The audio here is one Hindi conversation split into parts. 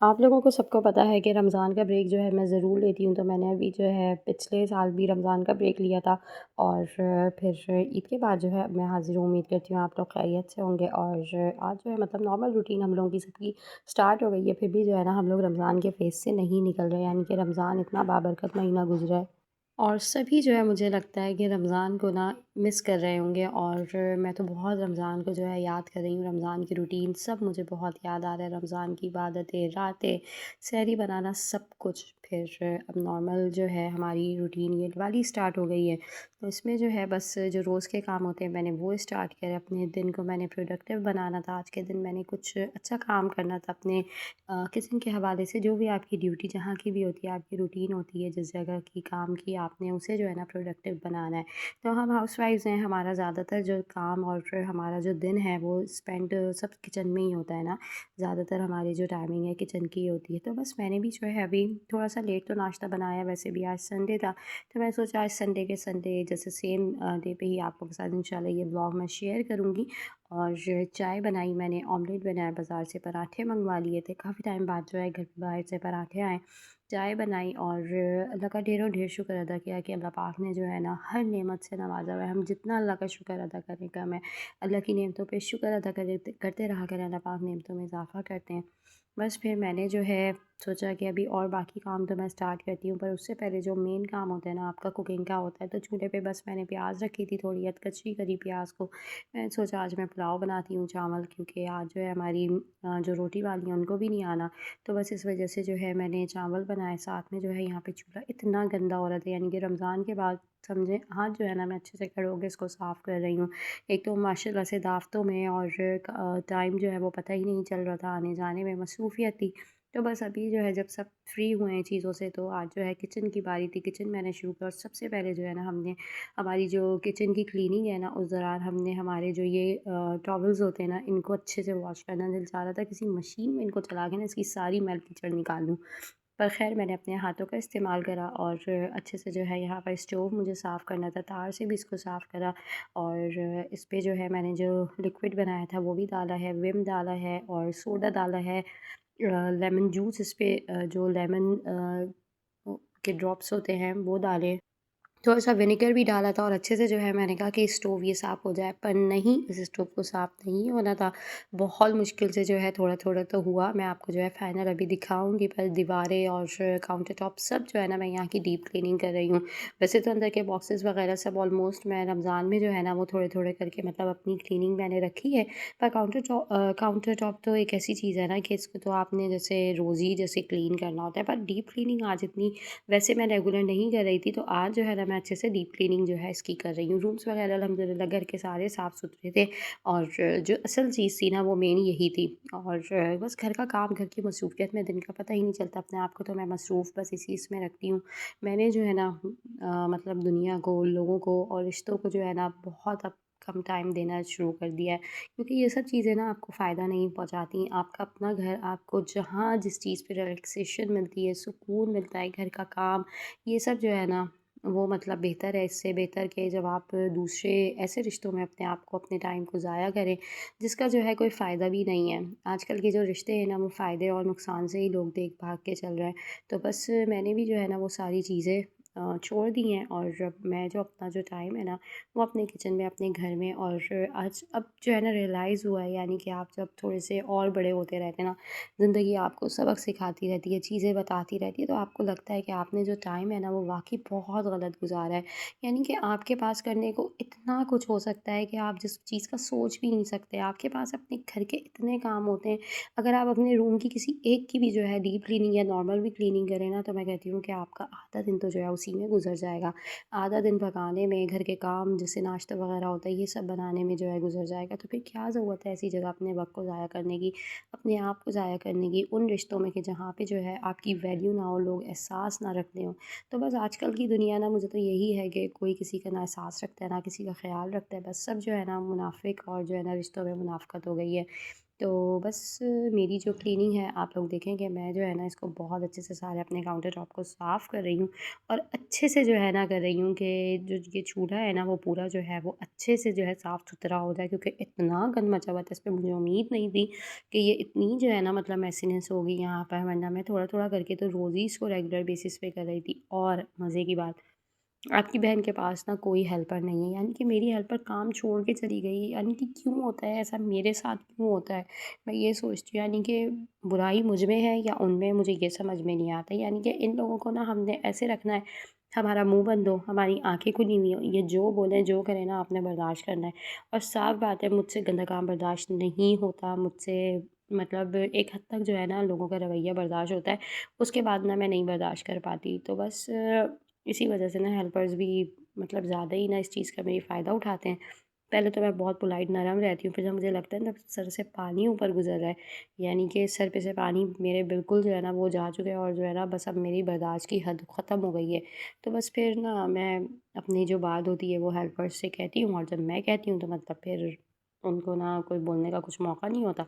आप लोगों को सबको पता है कि रमज़ान का ब्रेक जो है मैं ज़रूर लेती हूँ, तो मैंने अभी जो है पिछले साल भी रमज़ान का ब्रेक लिया था और फिर ईद के बाद जो है अब मैं हाज़िर हूँ। उम्मीद करती हूँ आप लोग खैरियत से होंगे और आज जो है मतलब नॉर्मल रूटीन हम लोगों की सबकी स्टार्ट हो गई है, फिर भी जो है ना हम लोग रमज़ान के फ़ेज़ से नहीं निकल रहे, यानी कि रमज़ान इतना बाबरकत महीना गुज़रा है। और सभी जो है मुझे लगता है कि रमज़ान को ना मिस कर रहे होंगे और मैं तो बहुत रमज़ान को जो है याद कर रही हूँ। रमज़ान की रूटीन सब मुझे बहुत याद आ रहा है। रमज़ान की इबादतें, रातें, सहरी बनाना सब कुछ। फिर अब नॉर्मल जो है हमारी रूटीन ये वाली स्टार्ट हो गई है। तो इसमें जो है बस जो रोज़ के काम होते हैं मैंने वो स्टार्ट करे। अपने दिन को मैंने प्रोडक्टिव बनाना था। आज के दिन मैंने कुछ अच्छा काम करना था अपने किचन के हवाले से। जो भी आपकी ड्यूटी जहाँ की भी होती है, आपकी रूटीन होती है, जिस जगह की काम की आपने उसे जो है ना प्रोडक्टिव बनाना है। तो हम हाउसवाइफ्स हैं, हमारा ज़्यादातर जो काम और फिर हमारा जो दिन है वो स्पेंड सब किचन में ही होता है ना। ज़्यादातर हमारी जो टाइमिंग है किचन की होती है। तो बस मैंने भी जो है अभी थोड़ा-सा लेट तो नाश्ता बनाया, वैसे भी आज संडे था। तो मैं सोचा आज संडे के संडे जैसे सेम डे पे ही आप लोगों के साथ इंशाल्लाह ये व्लॉग मैं शेयर करूँगी। और चाय बनाई मैंने, ऑमलेट बनाया, बाज़ार से पराठे मँगवा लिए थे। काफ़ी टाइम बाद जो है घर पे बाहर से पराठे आए। चाय बनाई और अल्लाह का ढेरों ढेर शुक्र अदा किया कि अल्लाह पाक ने जो है ना हर नेमत से नवाज़ा हुआ है। हम जितना अल्लाह का शुक्र अदा करें कम है। अल्लाह की नेमतों पे शुक्र अदा करते रहा करें, अल्लाह पाक नेमतों में इज़ाफ़ा करते हैं। बस फिर मैंने जो है सोचा कि अभी और बाकी काम तो मैं स्टार्ट करती हूँ, पर उससे पहले जो मेन काम होता है ना आपका कुकिंग का होता है, तो चूल्हे पे बस मैंने प्याज़ रखी थी, थोड़ी कच्ची करी प्याज़ को। मैंने सोचा आज मैं पुलाव बनाती हूँ चावल, क्योंकि आज जो है हमारी जो रोटी वाली हैं उनको भी नहीं आना। तो बस इस वजह से जो है मैंने चावल बनाए, साथ में जो है यहाँ पे चूल्हा इतना गंदा हो रहा था, यानी कि रमज़ान के बाद समझें हाथ जो है ना मैं अच्छे से खड़े होके इसको साफ़ कर रही हूँ। एक तो माशाल्लाह से दावतों में और टाइम जो है वो पता ही नहीं चल रहा था, आने जाने में मसरूफ़ियत थी। तो बस अभी जो है जब सब फ्री हुए हैं चीज़ों से, तो आज जो है किचन की बारी थी, किचन मैंने शुरू किया और सबसे पहले जो है ना हमने हमारी जो किचन की क्लीनिंग है ना, उस दौरान हमने हमारे जो ये टॉवल्स होते हैं ना, इनको अच्छे से वॉश करना। दिल चाह रहा था किसी मशीन में इनको चला के ना इसकी सारी मैल कीचड़ निकाल लूँ, पर ख़ैर मैंने अपने हाथों का इस्तेमाल करा और अच्छे से जो है यहाँ पर स्टोव मुझे साफ़ करना था, तार से भी इसको साफ़ करा और इस पे जो है मैंने जो लिक्विड बनाया था वो भी डाला है, विम डाला है और सोडा डाला है। लेमन जूस इस पे जो लेमन के ड्रॉप्स होते हैं वो डाले। थोड़ा-सा विनेगर भी डाला था और अच्छे से जो है मैंने कहा कि स्टोव ये साफ़ हो जाए, पर नहीं, इस स्टोव को साफ़ नहीं होना था। बहुत मुश्किल से जो है थोड़ा-थोड़ा तो हुआ। मैं आपको जो है फाइनल अभी दिखाऊँगी, पर दीवारें और काउंटर टॉप सब जो है ना मैं यहाँ की डीप क्लीनिंग कर रही हूँ। वैसे तो अंदर के बॉक्सेस वग़ैरह सब ऑलमोस्ट मैं रमज़ान में जो है ना वो थोड़े-थोड़े करके मतलब अपनी क्लीनिंग मैंने रखी है। पर काउंटर टॉप तो एक ऐसी चीज़ है ना कि इसको तो आपने जैसे रोज़ ही जैसे क्लीन करना होता है, पर डीप क्लीनिंग आज इतनी वैसे मैं रेगुलर नहीं कर रही थी, तो आज जो है ना मैं अच्छे से डीप क्लीनिंग जो है इसकी कर रही हूँ। रूम्स वगैरह अल्हम्दुलिल्लाह घर के सारे साफ़-सुथरे थे और जो असल चीज़ थी ना वो मेन यही थी और बस घर का काम, घर की मसरूफ़ियत में दिन का पता ही नहीं चलता। अपने आप को तो मैं मसरूफ़ बस इसी इसमें रखती हूँ। मैंने जो है ना मतलब दुनिया को, लोगों को और रिश्तों को जो है ना बहुत अब कम टाइम देना शुरू कर दिया है, क्योंकि ये सब चीज़ें ना आपको फ़ायदा नहीं पहुँचाती। आपका अपना घर आपको जहाँ जिस चीज़ पे रिलैक्सेशन मिलती है, सुकून मिलता है, घर का काम, ये सब जो है ना वो मतलब बेहतर है इससे बेहतर कि जब आप दूसरे ऐसे रिश्तों में अपने आप को, अपने टाइम को ज़ाया करें, जिसका जो है कोई फ़ायदा भी नहीं है। आजकल के जो रिश्ते हैं ना वो फ़ायदे और नुकसान से ही लोग देख भाग के चल रहे हैं। तो बस मैंने भी जो है ना वो सारी चीज़ें छोड़ दी हैं और मैं जो अपना जो टाइम है ना वो अपने किचन में, अपने घर में और आज अब जो है ना रियलाइज़ हुआ है, यानी कि आप जब थोड़े से और बड़े होते रहते हैं ना, ज़िंदगी आपको सबक सिखाती रहती है, चीज़ें बताती रहती है, तो आपको लगता है कि आपने जो टाइम है ना वो वाक़ई बहुत गलत गुज़ारा है। यानी कि आपके पास करने को इतना कुछ हो सकता है कि आप जिस चीज़ का सोच भी नहीं सकते। आपके पास अपने घर के इतने काम होते हैं, अगर आप अपने रूम की किसी एक की भी जो है डीप क्लीनिंग या नॉर्मल भी क्लीनिंग करें ना, तो मैं कहती हूँ कि आपका आधा दिन तो जो है उसी में गुज़र जाएगा। आधा दिन पकाने में, घर के काम जैसे नाश्ता वगैरह होता है ये सब बनाने में जो है गुज़र जाएगा। तो फिर क्या ज़रूरत है ऐसी जगह अपने वक़्त को ज़ाया करने की, अपने आप को ज़ाया करने की, उन रिश्तों में कि जहाँ पे जो है आपकी वैल्यू ना हो, लोग एहसास ना रखते हों। तो बस आजकल की दुनिया ना, मुझे तो यही है कि कोई किसी का ना एहसास रखता है, ना किसी का ख़्याल रखता है। बस सब जो है ना मुनाफ़िक और जो है ना रिश्तों में मुनाफ़क़त हो गई है। तो बस मेरी जो क्लीनिंग है आप लोग देखेंगे, मैं जो है ना इसको बहुत अच्छे से सारे अपने काउंटर टॉप को साफ़ कर रही हूँ और अच्छे से जो है ना कर रही हूँ कि जो ये चूल्हा है ना वो पूरा जो है वो अच्छे से जो है साफ़ सुथरा हो जाए, क्योंकि इतना गंद मचा हुआ था इस पे मुझे उम्मीद नहीं थी कि ये इतनी जो है ना मतलब मेसीनेस होगी यहाँ पर, वरना मैं थोड़ा थोड़ा करके तो रोज़ ही इसको रेगुलर बेसिस पे कर रही थी। और मज़े की बात, आपकी बहन के पास ना कोई हेल्पर नहीं है, यानी कि मेरी हेल्पर काम छोड़ के चली गई। यानी कि क्यों होता है ऐसा, मेरे साथ क्यों होता है? मैं ये सोचती हूँ, यानी कि बुराई मुझ में है या उनमें, मुझे ये समझ में नहीं आता। यानी कि इन लोगों को ना हमने ऐसे रखना है, हमारा मुँह बंद हो, हमारी आँखें खुली हुई हों, ये जो बोलें, जो करें ना आपने बर्दाश्त करना है। और साफ़ बात है मुझसे गंदा काम बर्दाश्त नहीं होता, मुझसे मतलब एक हद तक जो है ना लोगों का रवैया बर्दाश्त होता है, उसके बाद ना मैं नहीं बर्दाश्त कर पाती। तो बस इसी वजह से ना हेल्पर्स भी मतलब ज़्यादा ही ना इस चीज़ का मेरी फ़ायदा उठाते हैं। पहले तो मैं बहुत पोलाइट नरम रहती हूँ, फिर जब मुझे लगता है ना सर से पानी ऊपर गुज़र रहा है, यानी कि सर पे से पानी मेरे बिल्कुल जो है ना वो जा चुका है और जो है ना बस अब मेरी बर्दाश्त की हद ख़त्म हो गई है। तो बस फिर ना मैं अपनी जो बात होती है वो हेल्पर्स से कहती हूँ, और जब मैं कहती हूँ तो मतलब फिर उनको ना कोई बोलने का कुछ मौका नहीं होता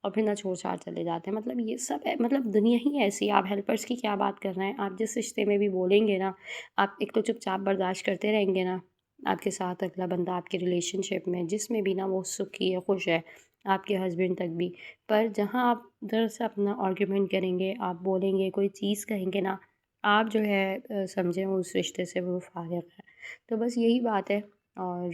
और फिर ना छोड़-छाड़ चले जाते हैं। मतलब ये सब है, मतलब दुनिया ही ऐसी है, आप हेल्पर्स की क्या बात कर रहे हैं? आप जिस रिश्ते में भी बोलेंगे ना, आप एक तो चुपचाप बर्दाश्त करते रहेंगे ना, आपके साथ अगला बंदा आपके रिलेशनशिप में जिसमें भी ना वो सुखी है, खुश है, आपके हस्बैंड तक भी। पर जहाँ आप उधर से अपना आर्गुमेंट करेंगे, आप बोलेंगे, कोई चीज़ कहेंगे ना, आप जो है समझें उस रिश्ते से वो फ़ारिग़ है। तो बस यही बात है। और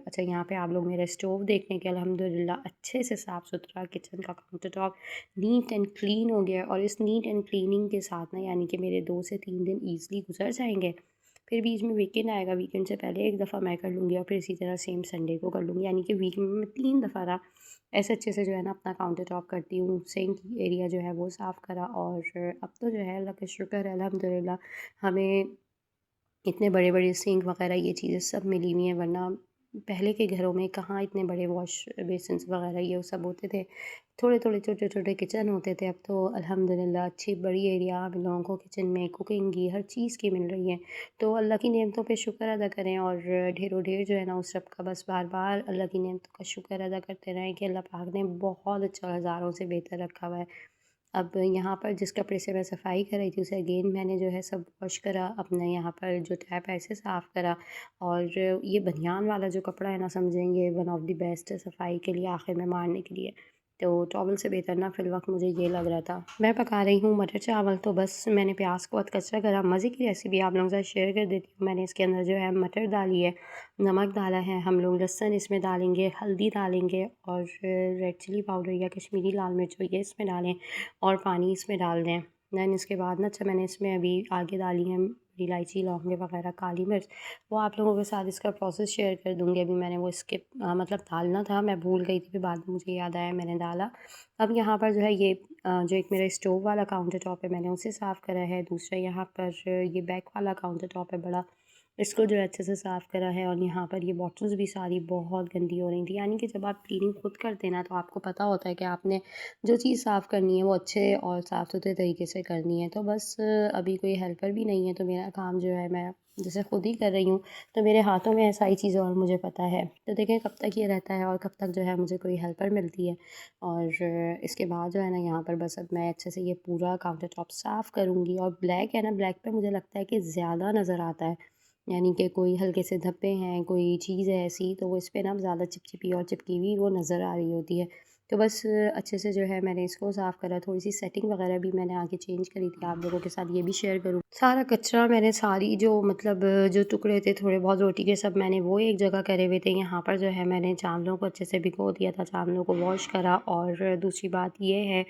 अच्छा, यहाँ पे आप लोग मेरा स्टोव देखें कि अल्हम्दुलिल्लाह अच्छे से साफ़-सुथरा किचन का counter top neat and clean हो गया है। और इस नीट एंड क्लीनिंग के साथ ना यानी कि मेरे 2 से 3 दिन ईज़िली गुज़र जाएँगे। फिर बीच में वीकेंड आएगा, वीकेंड से पहले 1 दफ़ा मैं कर लूँगी और फिर इसी तरह सेम संडे को कर लूँगी, यानी कि वीक में मैं 3 दफ़ा ना ऐसे अच्छे से जो है ना अपना काउंटर टॉप करती हूँ। सिंक एरिया जो है वो साफ़ करा, और अब तो जो है अल्लाह का शुक्र है अल्हम्दुलिल्लाह, हमें इतने बड़े-बड़े सिंक वग़ैरह ये चीज़ें सब मिली हुई हैं, वरना पहले के घरों में कहाँ इतने बड़े वॉश बेसिन्स वग़ैरह ये सब होते थे। थोड़े-थोड़े, छोटे-छोटे किचन होते थे। अब तो अल्हम्दुलिल्लाह अच्छी बड़ी एरिया हम लोगों को किचन में कुकिंग की, हर चीज़ की मिल रही है। तो अल्लाह की नेमतों पे शुक्र अदा करें और ढेरों-ढेर जो है ना उस रब का बस बार-बार अल्लाह की नेमतों का शुक्र अदा करते रहें कि अल्लाह पाक ने बहुत अच्छा हज़ारों से बेहतर रखा हुआ है। अब यहाँ पर जिस कपड़े से मैं सफाई कर रही थी उसे अगेन मैंने जो है सब वॉश करा, अपने यहाँ पर जो टैप है इसे साफ़ करा। और ये बनियान वाला जो कपड़ा है ना, समझेंगे वन ऑफ द बेस्ट है सफाई के लिए, आखिर में मारने के लिए। तो टॉवल से बेहतर ना फ़िलवक़्त मुझे ये लग रहा था। मैं पका रही हूँ मटर चावल, तो बस मैंने प्याज़ को कच्चा करा, मज़े की रेसिपी आप लोगों के साथ शेयर कर देती हूँ। मैंने इसके अंदर जो है मटर डाली है, नमक डाला है, हम लोग लहसुन इसमें डालेंगे, हल्दी डालेंगे और रेड चिली पाउडर या कश्मीरी लाल मिर्च हो ये इसमें डालें और पानी इसमें डाल दें। देन इसके बाद ना अच्छा मैंने इसमें अभी आगे डाली हैं इलायची, लौंगे वगैरह, काली मिर्च। वो आप लोगों के साथ इसका प्रोसेस शेयर कर दूँगी। अभी मैंने वो स्किप मतलब डालना था, मैं भूल गई थी, फिर बाद में मुझे याद आया मैंने डाला। अब यहाँ पर जो है ये जो एक मेरा स्टोव वाला काउंटर टॉप है मैंने उसे साफ़ करा है। दूसरा यहाँ पर ये बैक वाला काउंटर टॉप है बड़ा, इसको जो है अच्छे से साफ़ करा है। और यहाँ पर ये बॉटल्स भी सारी बहुत गंदी हो रही थी। यानी कि जब आप क्लीनिंग खुद करते हैं ना तो आपको पता होता है कि आपने जो चीज़ साफ़ करनी है वो अच्छे और साफ़-सुथरे तरीके से करनी है। तो बस अभी कोई हेल्पर भी नहीं है, तो मेरा काम जो है मैं जैसे खुद ही कर रही हूँ, तो मेरे हाथों में है सारी चीज़ें और मुझे पता है। तो देखें कब तक ये रहता है और कब तक जो है मुझे कोई हेल्पर मिलती है। और इसके बाद जो है ना यहाँ पर बस अब मैं अच्छे से ये पूरा काउंटर टॉप साफ़ करूँगी। और ब्लैक है ना, ब्लैक पे मुझे लगता है कि ज़्यादा नज़र आता है, यानी कि कोई हल्के से धब्बे हैं, कोई चीज़ है ऐसी, तो वो इस पे ना ज़्यादा चिपचिपी और चिपकी हुई वो नज़र आ रही होती है। तो बस अच्छे से जो है मैंने इसको साफ़ करा, थोड़ी-सी सेटिंग वगैरह भी मैंने आके चेंज करी थी, आप लोगों के साथ ये भी शेयर करूँ। सारा कचरा मैंने सारी जो मतलब जो टुकड़े थे थोड़े बहुत रोटी के, सब मैंने वो एक जगह करे हुए थे। यहाँ पर जो है मैंने चावलों को अच्छे से भिगो दिया था, चावलों को वॉश करा। और दूसरी बात ये है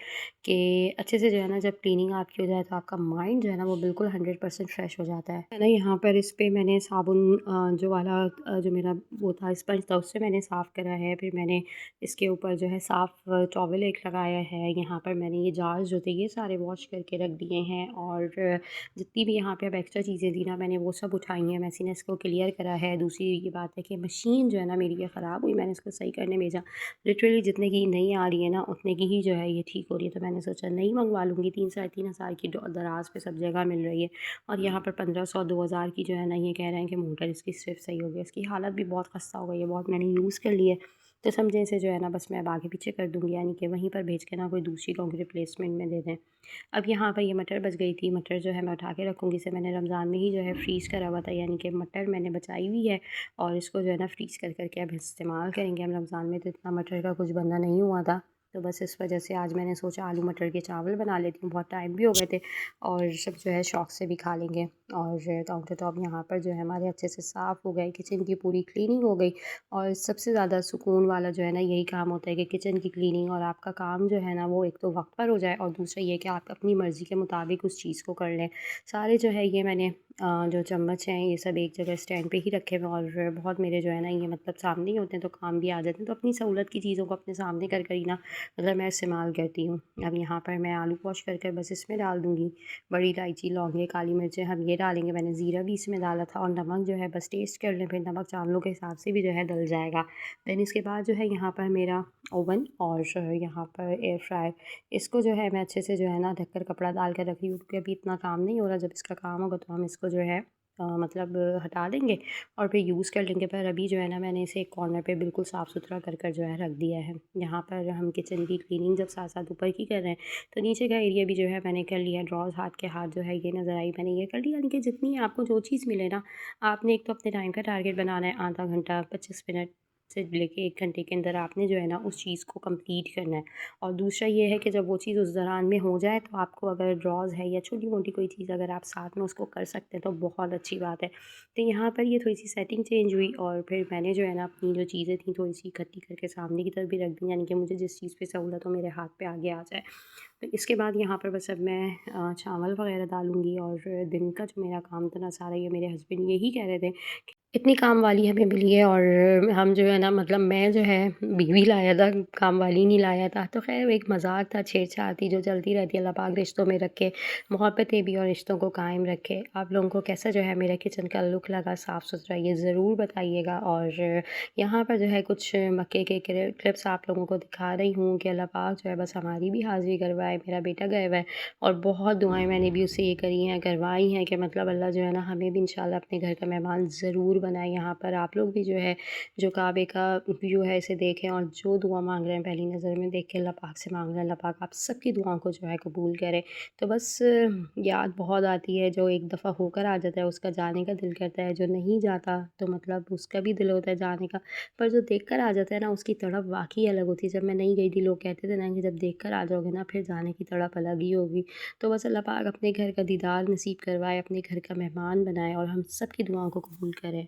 कि अच्छे से जो है ना जब क्लीनिंग आपकी हो जाए तो आपका माइंड जो है ना वो बिल्कुल 100% फ्रेश हो जाता है ना। यहाँ पर इस पे मैंने साबुन जो वाला जो मेरा वो था स्पंज था उससे मैंने साफ़ करा है। फिर मैंने इसके ऊपर जो है साफ़ टॉवल एक लगाया है। यहाँ पर मैंने ये जार्स जो थे ये सारे वॉश करके रख दिए हैं। और जितनी भी यहाँ पे अब एक्स्ट्रा चीज़ें थी ना मैंने वो सब उठाई हैं, मैसीनेस को क्लियर करा है। दूसरी ये बात है कि मशीन जो है ना मेरी ये ख़राब हुई, मैंने इसको सही करने भेजा। लिटरली जितने की नई आ रही है ना उतने की ही जो है ये ठीक हो रही है, तो मैंने सोचा नई मंगवा लूँगी। 3 साढ़े 3 हज़ार की दराज़ पे सब जगह मिल रही है। और यहाँ पर 1500 2000 की जो है ना ये कह रहे हैं कि मोटर इसकी सिर्फ सही हो गई। इसकी हालत भी बहुत ख़स्ता हो गई है, बहुत मैंने यूज़ कर ली है। तो समझें इसे जो है ना बस मैं अब आगे पीछे कर दूँगी, यानी कि वहीं पर भेज के ना कोई दूसरी लौंगी रिप्लेसमेंट में दे दें। अब यहाँ पर ये मटर बच गई थी, मटर जो है मैं उठा के रखूँगी। इसे मैंने रमज़ान में ही जो है फ्रीज़ करा हुआ था, यानी कि मटर मैंने बचाई हुई है और इसको जो है ना फ्रीज़ कर के अब इस्तेमाल करेंगे हम। रमज़ान में तो इतना मटर का कुछ बनना नहीं हुआ था, तो बस इस वजह से आज मैंने सोचा आलू मटर के चावल बना लेती हूँ। बहुत टाइम भी हो गए थे और सब जो है शौक़ से भी खा लेंगे। और काउंटर टॉप यहाँ पर जो है हमारे अच्छे से साफ़ हो गए, किचन की पूरी क्लीनिंग हो गई। और सबसे ज़्यादा सुकून वाला जो है ना यही काम होता है कि किचन की क्लीनिंग और आपका काम जो है ना वो एक तो वक्त पर हो जाए और दूसरा ये कि आप अपनी मर्ज़ी के मुताबिक उस चीज़ को कर लें। सारे जो है ये मैंने जो चम्मच हैं ये सब एक जगह स्टैंड पे ही रखे हुए हैं और बहुत मेरे जो है ना ये मतलब सामने ही होते हैं, तो काम भी आ जाते हैं। तो अपनी सहूलत की चीज़ों को अपने सामने कर ही ना मतलब मैं इस्तेमाल करती हूँ। अब यहाँ पर मैं आलू वॉश कर बस इसमें डाल दूँगी। बड़ी इलायची, लौंगे, काली मिर्चें हम ये डालेंगे। मैंने ज़ीरा भी इसमें डाला था और नमक जो है बस टेस्ट कर लें, फिर नमक चावलों के हिसाब से भी जो है डल जाएगा। देन इसके बाद जो है यहाँ पर मेरा ओवन और यहाँ पर एयर फ्रायर, इसको जो है मैं अच्छे से जो है ना ढककर कपड़ा डाल कर रखी हूँ, क्योंकि अभी इतना काम नहीं हो रहा। जब इसका काम होगा तो हम इसको जो है मतलब हटा देंगे और फिर यूज़ कर लेंगे। पर अभी जो है ना मैंने इसे एक कॉर्नर पे बिल्कुल साफ़ सुथरा कर जो है रख दिया है। यहाँ पर हम किचन की क्लीनिंग जब साथ-साथ ऊपर की कर रहे हैं, तो नीचे का एरिया भी जो है मैंने कर लिया। ड्रॉज़ हाथ के हाथ जो है ये नज़र आई, मैंने ये कर लिया। यानी कि जितनी आपको जो चीज़ मिले ना, आपने एक तो अपने टाइम का टारगेट बनाना है, आधा घंटा 25 मिनट से लेके 1 घंटे के अंदर आपने जो है ना उस चीज़ को कंप्लीट करना है। और दूसरा ये है कि जब वो चीज़ उस दौरान में हो जाए, तो आपको अगर ड्रॉज़ है या छोटी-मोटी कोई चीज़ अगर आप साथ में उसको कर सकते हैं तो बहुत अच्छी बात है। तो यहाँ पर ये थोड़ी-सी सेटिंग चेंज हुई और फिर मैंने जो है ना अपनी जो चीज़ें थी थोड़ी-सी इकट्ठी करके सामने की तरफ भी रख दी, यानी कि मुझे जिस चीज़ पे सहूलत हो मेरे हाथ पे आगे आ जाए। तो इसके बाद यहाँ पर बस अब मैं चावल वग़ैरह डालूँगी और दिन का जो मेरा काम था ना सारा, ये मेरे हस्बैंड यही कह रहे थे इतनी काम वाली हमें मिली है और हम जो है ना मतलब मैं जो है बीवी लाया था, काम वाली नहीं लाया था। तो ख़ैर एक मज़ाक था, छेड़छाड़ थी जो चलती रहती है। अल्लाह पाक रिश्तों में रखे, मोहब्बतें भी और रिश्तों को कायम रखे। आप लोगों को कैसा जो है मेरा किचन का लुक लगा साफ़-सुथरा, ये ज़रूर बताइएगा। और यहाँ पर जो है कुछ मक्के के क्लिप्स आप लोगों को दिखा रही हूँ कि अल्लाह पाक जो है बस हमारी भी हाज़िरी करवाए। मेरा बेटा गया हुआ है और बहुत दुआएँ मैंने भी उससे ये करी हैं, करवाई हैं कि मतलब अल्लाह जो है ना हमें भी इंशाल्लाह अपने घर का मेहमान ज़रूर बनाए। यहाँ पर आप लोग भी जो है जो काबे का व्यू है इसे देखें और जो दुआ मांग रहे हैं पहली नज़र में देख के अल्लाह पाक से मांग रहे हैं, अल्लाह पाक आप सबकी दुआओं को जो है कबूल करे। तो बस याद बहुत आती है, जो एक दफ़ा होकर आ जाता है उसका जाने का दिल करता है, जो नहीं जाता तो मतलब उसका भी दिल होता है जाने का, पर जो देख कर आ जाता है ना उसकी तड़प वाक़ई अलग होती है। जब मैं नहीं गई थी लोग कहते थे ना कि जब देख कर आ जाओगे ना फिर जाने की तड़प अलग ही होगी। तो बस अल्लाह पाक अपने घर का दीदार नसीब करवाए, अपने घर का मेहमान बनाए और हम सब की दुआओं को कबूल करे।